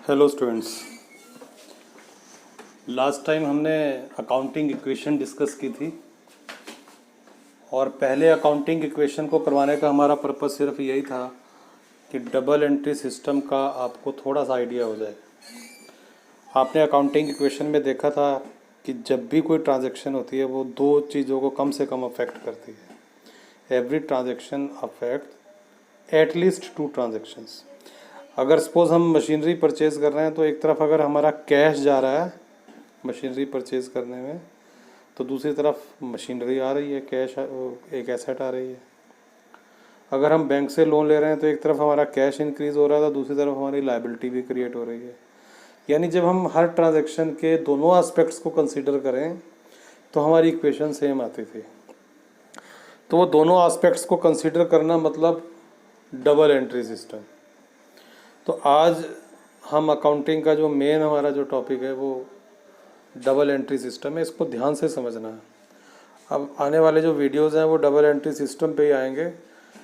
Hello students. Last time हमने accounting equation discuss की थी और पहले अकाउंटिंग इक्वेशन को करवाने का हमारा पर्पस सिर्फ यही था कि डबल एंट्री सिस्टम का आपको थोड़ा सा आइडिया हो जाए। आपने अकाउंटिंग इक्वेशन में देखा था कि जब भी कोई ट्रांजैक्शन होती है वो दो चीज़ों को कम से कम अफेक्ट करती है। Every transaction affect at least to transactions. अगर सपोज़ हम मशीनरी परचेज़ कर रहे हैं तो एक तरफ अगर हमारा कैश जा रहा है मशीनरी परचेज़ करने में, तो दूसरी तरफ मशीनरी आ रही है, कैश एक एसेट आ रही है। अगर हम बैंक से लोन ले रहे हैं तो एक तरफ हमारा कैश इंक्रीज़ हो रहा है तो दूसरी तरफ हमारी लायबिलिटी भी क्रिएट हो रही है। यानी जब हम हर ट्रांजैक्शन के दोनों एस्पेक्ट्स को कंसीडर करें तो हमारी इक्वेशन सेम आती थी। तो वो दोनों एस्पेक्ट्स को कंसीडर करना मतलब डबल एंट्री सिस्टम। तो आज हम अकाउंटिंग का जो मेन हमारा जो टॉपिक है वो डबल एंट्री सिस्टम है। इसको ध्यान से समझना है। अब आने वाले जो वीडियोज़ हैं वो डबल एंट्री सिस्टम पे ही आएंगे,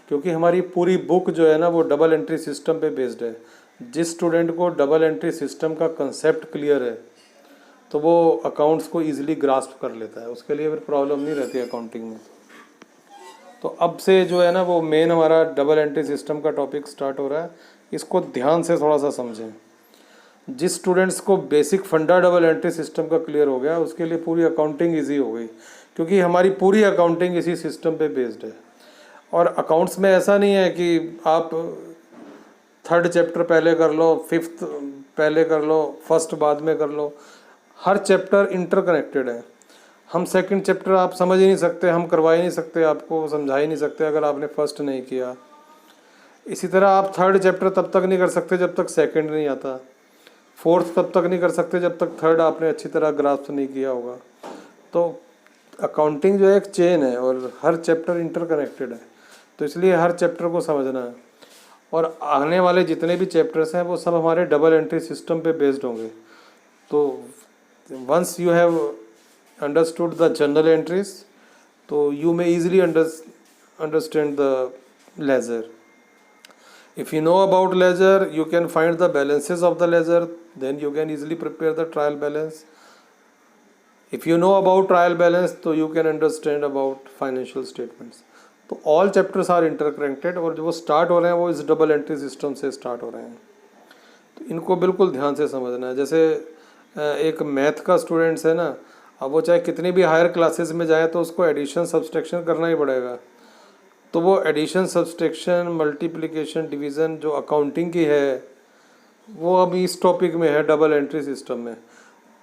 क्योंकि हमारी पूरी बुक जो है ना वो डबल एंट्री सिस्टम पे बेस्ड है। जिस स्टूडेंट को डबल एंट्री सिस्टम का कंसेप्ट क्लियर है तो वो अकाउंट्स को ईजिली ग्रास्प कर लेता है, उसके लिए फिर प्रॉब्लम नहीं रहती अकाउंटिंग में। तो अब से जो है ना वो मेन हमारा डबल एंट्री सिस्टम का टॉपिक स्टार्ट हो रहा है। इसको ध्यान से थोड़ा सा समझें। जिस स्टूडेंट्स को बेसिक फंडा डबल एंट्री सिस्टम का क्लियर हो गया उसके लिए पूरी अकाउंटिंग इजी हो गई, क्योंकि हमारी पूरी अकाउंटिंग इसी सिस्टम पे बेस्ड है। और अकाउंट्स में ऐसा नहीं है कि आप थर्ड चैप्टर पहले कर लो, फिफ्थ पहले कर लो, फर्स्ट बाद में कर लो। हर चैप्टर इंटरकनेक्टेड है। हम सेकंड चैप्टर आप समझ ही नहीं सकते, हम करवा ही नहीं सकते, आपको समझा ही नहीं सकते अगर आपने फर्स्ट नहीं किया। इसी तरह आप थर्ड चैप्टर तब तक नहीं कर सकते जब तक सेकंड नहीं आता। फोर्थ तब तक नहीं कर सकते जब तक थर्ड आपने अच्छी तरह ग्रास्प नहीं किया होगा। तो अकाउंटिंग जो है एक चेन है और हर चैप्टर इंटरकनेक्टेड है, तो इसलिए हर चैप्टर को समझना है। और आने वाले जितने भी चैप्टर्स हैं वो सब हमारे डबल एंट्री सिस्टम पे बेस्ड होंगे। तो once you have understood the general entries तो you may easily understand the ledger. If you know about ledger, you can find the balances of the ledger, then you can easily prepare the trial balance. If you know about trial balance, तो you can understand about financial statements. तो all chapters are interconnected और जो वो start हो रहे हैं वो इस डबल एंट्री सिस्टम से स्टार्ट हो रहे हैं। तो इनको बिल्कुल ध्यान से समझना है। जैसे एक मैथ का स्टूडेंट्स है ना, अब वो चाहे कितनी भी हायर क्लासेस में जाए तो उसको एडिशन सब्सट्रैक्शन करना ही पड़ेगा। तो वो एडिशन सब्सट्रैक्शन मल्टीप्लिकेशन डिवीज़न जो अकाउंटिंग की है वो अब इस टॉपिक में है डबल एंट्री सिस्टम में।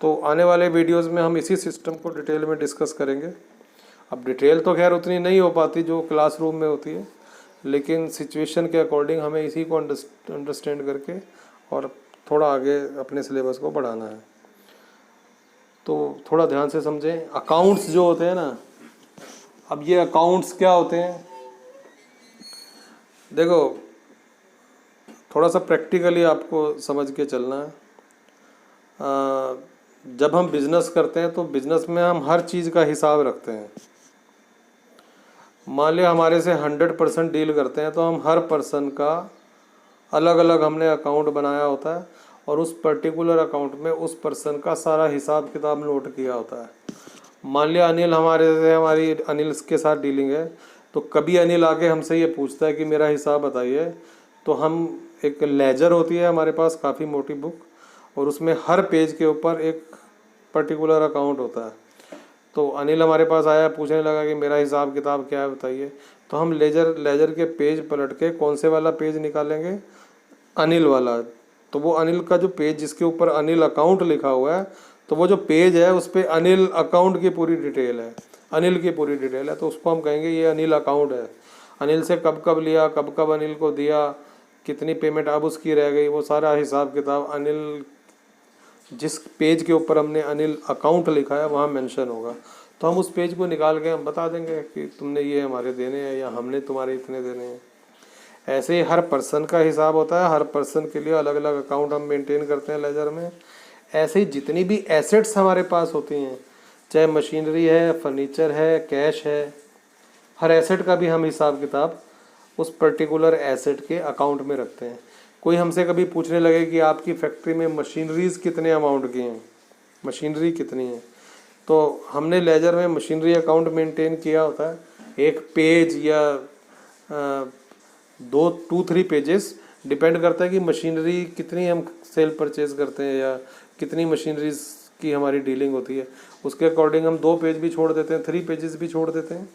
तो आने वाले वीडियोस में हम इसी सिस्टम को डिटेल में डिस्कस करेंगे। अब डिटेल तो खैर उतनी नहीं हो पाती जो क्लासरूम में होती है, लेकिन सिचुएशन के अकॉर्डिंग हमें इसी को अंडरस्टैंड करके और थोड़ा आगे अपने सिलेबस को बढ़ाना है। तो थोड़ा ध्यान से समझें। अकाउंट्स जो होते हैं ना, अब ये अकाउंट्स क्या होते हैं, देखो थोड़ा सा प्रैक्टिकली आपको समझ के चलना है। जब हम बिज़नेस करते हैं तो बिज़नेस में हम हर चीज़ का हिसाब रखते हैं। मान लिया हमारे से 100% डील करते हैं तो हम हर पर्सन का अलग अलग हमने अकाउंट बनाया होता है और उस पर्टिकुलर अकाउंट में उस पर्सन का सारा हिसाब किताब नोट किया होता है। मान लिया अनिल हमारी अनिल के साथ डीलिंग है, तो कभी अनिल आके हमसे ये पूछता है कि मेरा हिसाब बताइए, तो हम एक लेजर होती है हमारे पास काफ़ी मोटी बुक, और उसमें हर पेज के ऊपर एक पर्टिकुलर अकाउंट होता है। तो अनिल हमारे पास आया, पूछने लगा कि मेरा हिसाब किताब क्या है बताइए, तो हम लेजर के पेज पलट के कौन से वाला पेज निकालेंगे, अनिल वाला। तो वो अनिल का जो पेज जिसके ऊपर अनिल अकाउंट लिखा हुआ है, तो वो जो पेज है उस पर अनिल अकाउंट की पूरी डिटेल है, अनिल की पूरी डिटेल है, तो उसको हम कहेंगे ये अनिल अकाउंट है। अनिल से कब कब लिया, कब कब अनिल को दिया, कितनी पेमेंट अब उसकी रह गई, वो सारा हिसाब किताब अनिल जिस पेज के ऊपर हमने अनिल अकाउंट लिखा है वहाँ मेंशन होगा। तो हम उस पेज को निकाल के हम बता देंगे कि तुमने ये हमारे देने हैं या हमने तुम्हारे इतने देने हैं। ऐसे ही हर पर्सन का हिसाब होता है, हर पर्सन के लिए अलग अलग अकाउंट हम मेंटेन करते हैं लेजर में। ऐसे ही जितनी भी एसेट्स हमारे पास होती हैं, चाहे मशीनरी है, फर्नीचर है, कैश है, हर एसेट का भी हम हिसाब किताब उस पर्टिकुलर एसेट के अकाउंट में रखते हैं। कोई हमसे कभी पूछने लगे कि आपकी फैक्ट्री में मशीनरीज कितने अमाउंट की हैं, मशीनरी कितनी है, तो हमने लेजर में मशीनरी अकाउंट मेंटेन किया होता है, एक पेज या 2-3 पेजेस, डिपेंड करता है कि मशीनरी कितनी हम सेल परचेज करते हैं या कितनी मशीनरीज की हमारी डीलिंग होती है, उसके अकॉर्डिंग हम 2 पेज भी छोड़ देते हैं, 3 पेजेस भी छोड़ देते हैं।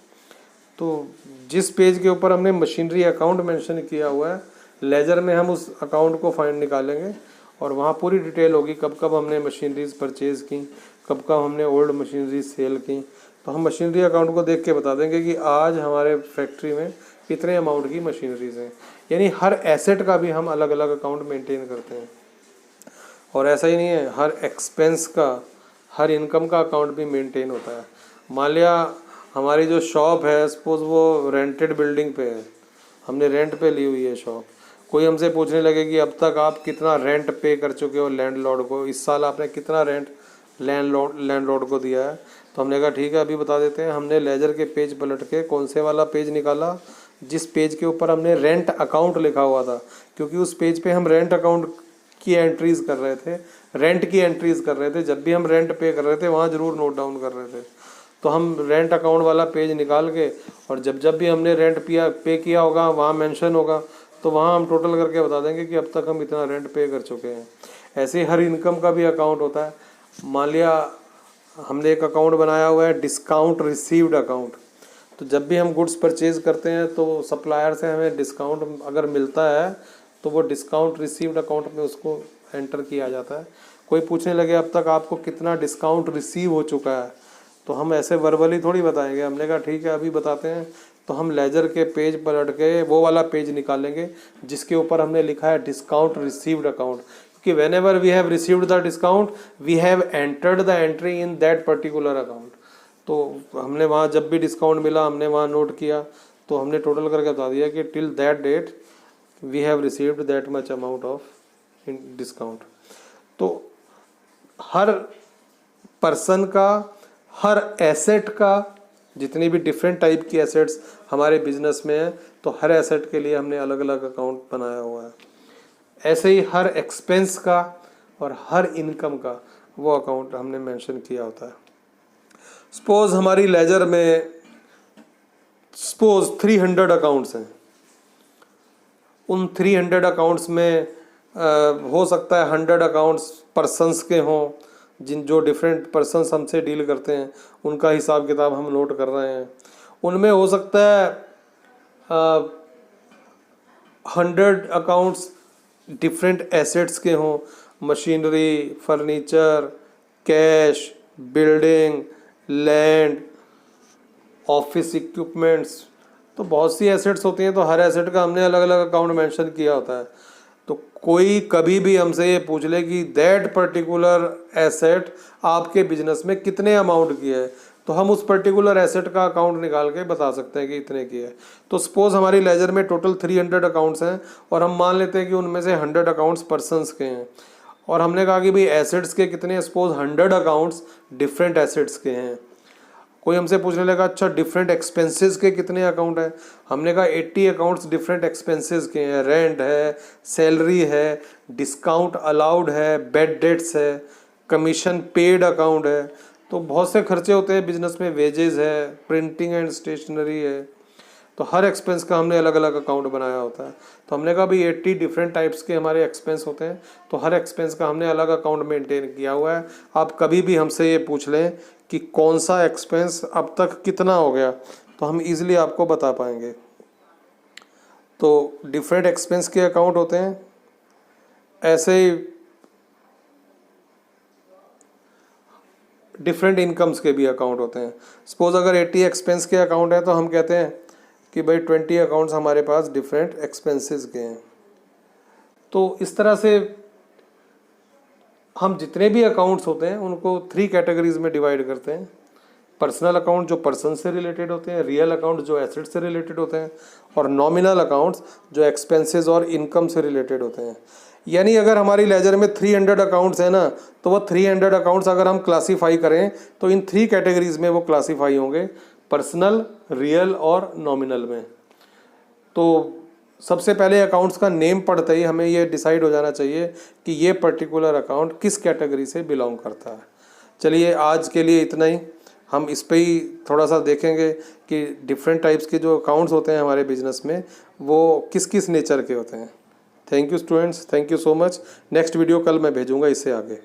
तो जिस पेज के ऊपर हमने मशीनरी अकाउंट मेंशन किया हुआ है, लेजर में हम उस अकाउंट को फाइंड निकालेंगे और वहाँ पूरी डिटेल होगी कब कब हमने मशीनरीज परचेज़ की, कब कब हमने ओल्ड मशीनरी सेल की। तो हम मशीनरी अकाउंट को देख के बता देंगे कि आज हमारे फैक्ट्री में कितने अमाउंट की मशीनरीज हैं। यानी हर एसेट का भी हम अलग अलग अकाउंट मेंटेन करते हैं। और ऐसा ही नहीं है, हर एक्सपेंस का, हर इनकम का अकाउंट भी मेंटेन होता है। मान लिया हमारी जो शॉप है, सपोज वो रेंटेड बिल्डिंग पे है, हमने रेंट पे ली हुई है शॉप, कोई हमसे पूछने लगे कि अब तक आप कितना रेंट पे कर चुके हो लैंडलॉर्ड को, इस साल आपने कितना रेंट लैंडलॉर्ड को दिया है, तो हमने कहा ठीक है अभी बता देते हैं। हमने लेजर के पेज पलट के कौन से वाला पेज निकाला, जिस पेज के ऊपर हमने रेंट अकाउंट लिखा हुआ था, क्योंकि उस पेज पे हम रेंट अकाउंट की एंट्रीज कर रहे थे, रेंट की एंट्रीज कर रहे थे, जब भी हम रेंट पे कर रहे थे वहाँ ज़रूर नोट डाउन कर रहे थे। तो हम रेंट अकाउंट वाला पेज निकाल के, और जब भी हमने रेंट पे किया होगा वहाँ मेंशन होगा, तो वहाँ हम टोटल करके बता देंगे कि अब तक हम इतना रेंट पे कर चुके हैं। ऐसे ही हर इनकम का भी अकाउंट होता है। मान लिया हमने एक अकाउंट बनाया हुआ है डिस्काउंट रिसीव्ड अकाउंट, तो जब भी हम गुड्स परचेज करते हैं तो सप्लायर से हमें डिस्काउंट अगर मिलता है तो वो डिस्काउंट रिसीव्ड अकाउंट में उसको एंटर किया जाता है। कोई पूछने लगे अब तक आपको कितना डिस्काउंट रिसीव हो चुका है, तो हम ऐसे वर्बली थोड़ी बताएंगे। हमने कहा ठीक है अभी बताते हैं, तो हम लेजर के पेज पलट के वो वाला पेज निकालेंगे जिसके ऊपर हमने लिखा है डिस्काउंट रिसीव्ड अकाउंट, कि whenever we have received the discount we have entered the entry in that particular account. तो हमने वहाँ जब भी डिस्काउंट मिला हमने वहाँ नोट किया, तो हमने टोटल करके बता दिया कि till that date we have received that much amount of in discount. तो हर पर्सन का, हर एसेट का, जितनी भी डिफरेंट टाइप की एसेट्स हमारे बिजनेस में है, तो हर एसेट के लिए हमने अलग अलग अकाउंट बनाया हुआ है। ऐसे ही हर एक्सपेंस का और हर इनकम का वो अकाउंट हमने मेंशन किया होता है। सपोज हमारी लेजर में सपोज 300 अकाउंट्स हैं, उन 300 अकाउंट्स में हो सकता है 100 अकाउंट्स पर्सन्स के हों, जो डिफरेंट पर्सन्स हमसे डील करते हैं उनका हिसाब किताब हम नोट कर रहे हैं। उनमें हो सकता है 100 अकाउंट्स डिफरेंट एसेट्स के हों, machinery, furniture, cash, building, land, office equipments, तो बहुत सी एसेट्स होती हैं। तो हर एसेट का हमने अलग अलग अकाउंट मेंशन किया होता है। तो कोई कभी भी हमसे ये पूछ ले कि दैट पर्टिकुलर एसेट आपके बिजनेस में कितने अमाउंट की है, तो हम उस पर्टिकुलर एसेट का अकाउंट निकाल के बता सकते हैं कि इतने की है। तो सपोज हमारी लेजर में टोटल 300 अकाउंट्स हैं और हम मान लेते हैं कि उनमें से 100 अकाउंट्स पर्सन्स के हैं, और हमने कहा कि भाई एसेट्स के कितने, सपोज 100 अकाउंट्स डिफरेंट एसेट्स के हैं। कोई हमसे पूछने लगा अच्छा डिफरेंट एक्सपेंसेस के कितने अकाउंट हैं, हमने कहा 80 अकाउंट्स डिफरेंट एक्सपेंसेस के हैं। रेंट है, सैलरी है, डिस्काउंट अलाउड है, बेड डेट्स है, कमीशन पेड अकाउंट है। तो बहुत से खर्चे होते हैं बिजनेस में, वेजेस है, प्रिंटिंग एंड स्टेशनरी है। तो हर एक्सपेंस का हमने अलग अलग अकाउंट बनाया होता है। तो हमने कहा भाई 80 डिफरेंट टाइप्स के हमारे एक्सपेंस होते हैं, तो हर एक्सपेंस का हमने अलग अकाउंट मेंटेन किया हुआ है। आप कभी भी हमसे ये पूछ लें कि कौन सा एक्सपेंस अब तक कितना हो गया, तो हम इजीली आपको बता पाएंगे। तो डिफरेंट एक्सपेंस के अकाउंट होते हैं। ऐसे ही डिफरेंट इनकम्स के भी अकाउंट होते हैं। सपोज अगर 80 एक्सपेंस के अकाउंट है तो हम कहते हैं कि भाई 20 अकाउंट्स हमारे पास डिफरेंट एक्सपेंसेस के हैं। तो इस तरह से हम जितने भी अकाउंट्स होते हैं उनको 3 कैटेगरीज में डिवाइड करते हैं। पर्सनल अकाउंट जो पर्सन से रिलेटेड होते हैं, रियल अकाउंट जो एसेट से रिलेटेड होते हैं, और नॉमिनल अकाउंट्स जो एक्सपेंसेस और इनकम से रिलेटेड होते हैं। यानी अगर हमारी लेजर में 300 अकाउंट्स हैं ना, तो वो 300 अकाउंट्स अगर हम क्लासीफाई करें तो इन 3 कैटेगरीज में वो क्लासीफाई होंगे, पर्सनल, रियल और नॉमिनल में। तो सबसे पहले अकाउंट्स का नेम पढ़ते ही हमें ये डिसाइड हो जाना चाहिए कि ये पर्टिकुलर अकाउंट किस कैटेगरी से बिलोंग करता है। चलिए आज के लिए इतना ही, हम इस पे ही थोड़ा सा देखेंगे कि डिफरेंट टाइप्स के जो अकाउंट्स होते हैं हमारे बिजनेस में वो किस किस नेचर के होते हैं। Thank you students, thank you so much. Next video कल मैं भेजूँगा इससे आगे।